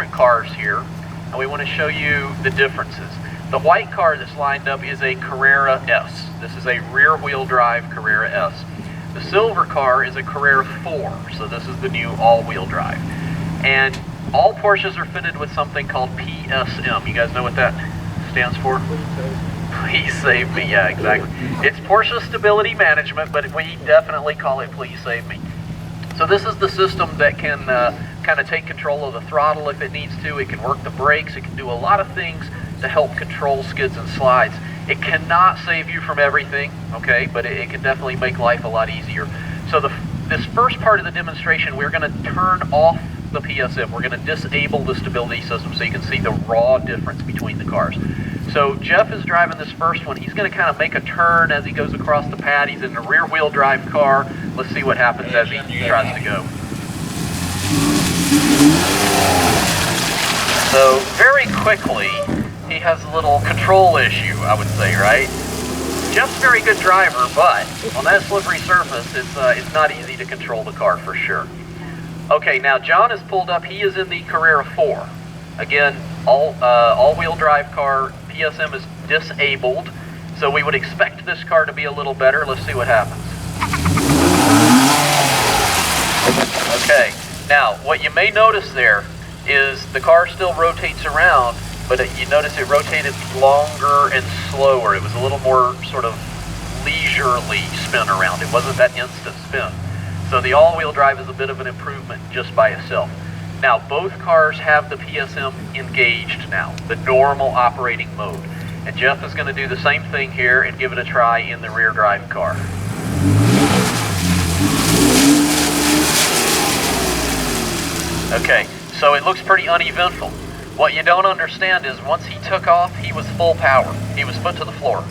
different cars here, and we want to show you the differences. The white car that's lined up is a Carrera S. This is a rear-wheel drive Carrera S. The silver car is a Carrera 4, so this is the new all-wheel drive. And all Porsches are fitted with something called PSM. You guys know what that stands for? Please Save Me. Yeah, exactly. It's Porsche Stability Management, but we definitely call it Please Save Me. So this is the system that can kind of take control of the throttle if it needs to. It can work the brakes. It can do a lot of things to help control skids and slides. It cannot save you from everything, okay, but it can definitely make life a lot easier. So this first part of the demonstration, we're going to turn off the PSM. We're going to disable the stability system so you can see the raw difference between the cars. So Jeff is driving this first one. He's going to kind of make a turn as he goes across the pad. He's in a rear-wheel drive car. Let's see what happens as he tries to go. So very quickly, he has a little control issue, I would say, right? Jeff's a very good driver, but on that slippery surface, it's not easy to control the car for sure. Okay, now John is pulled up. He is in the Carrera 4. Again, all-wheel drive car. PSM is disabled, so we would expect this car to be a little better. Let's see what happens. Okay, now what you may notice there is the car still rotates around, but you notice it rotated longer and slower. It was a little more sort of leisurely spin around. It wasn't that instant spin. So the all-wheel drive is a bit of an improvement just by itself. Now, both cars have the PSM engaged now, the normal operating mode. And Jeff is going to do the same thing here and give it a try in the rear drive car. Okay, so it looks pretty uneventful. What you don't understand is once he took off, he was full power. He was foot to the floor.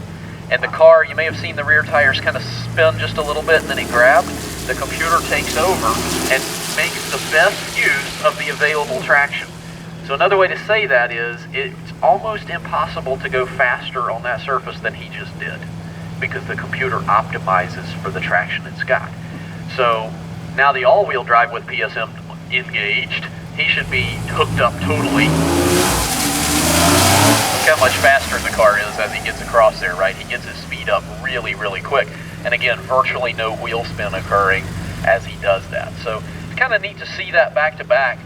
And the car, you may have seen the rear tires kind of spin just a little bit and then it grabbed. The computer takes over and makes the best use of the available traction. So another way to say that is it's almost impossible to go faster on that surface than he just did because the computer optimizes for the traction it's got. So now the all-wheel drive with PSM engaged, he should be hooked up totally. Look how much faster the car is as he gets across there, right? He gets his speed up really, really quick. And again, virtually no wheel spin occurring as he does that. So it's kind of neat to see that back to back.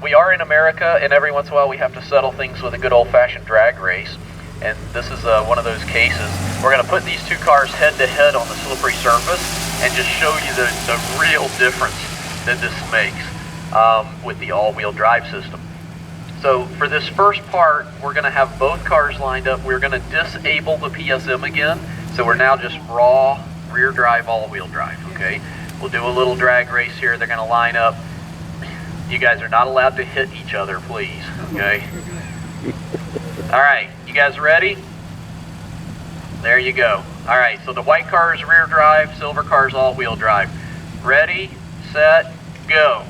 We are in America, and every once in a while we have to settle things with a good old-fashioned drag race. And this is one of those cases. We're going to put these two cars head-to-head on the slippery surface and just show you the real difference that this makes with the all-wheel drive system. So for this first part, we're going to have both cars lined up. We're going to disable the PSM again. So we're now just raw rear drive, all-wheel drive, okay? We'll do a little drag race here. They're going to line up. You guys are not allowed to hit each other, please, okay? All right, you guys ready? There you go. All right, so the white car is rear drive, silver car is all-wheel drive. Ready, set, go.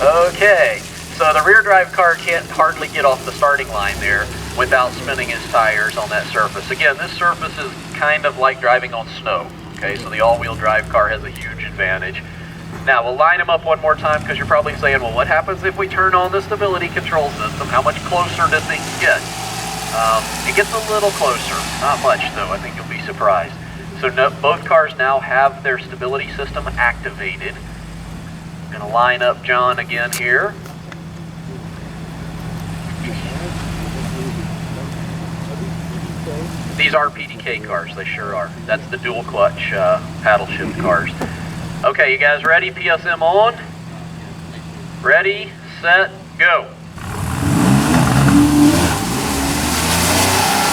Okay, so the rear drive car can't hardly get off the starting line there without spinning his tires on that surface. Again, this surface is kind of like driving on snow. Okay, so the all-wheel drive car has a huge advantage. Now, we'll line them up one more time because you're probably saying, well, what happens if we turn on the stability control system? How much closer do things get? It gets a little closer. Not much, though. I think you'll be surprised. So both cars now have their stability system activated. I'm going to line up John again here. These are PDK cars, they sure are. That's the dual clutch paddle shift cars. Okay, you guys ready? PSM on. Ready, set, go.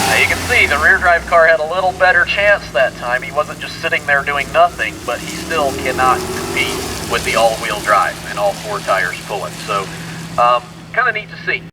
Now you can see the rear drive car had a little better chance that time. He wasn't just sitting there doing nothing, but he still cannot compete with the all-wheel drive and all four tires pulling. So kind of neat to see.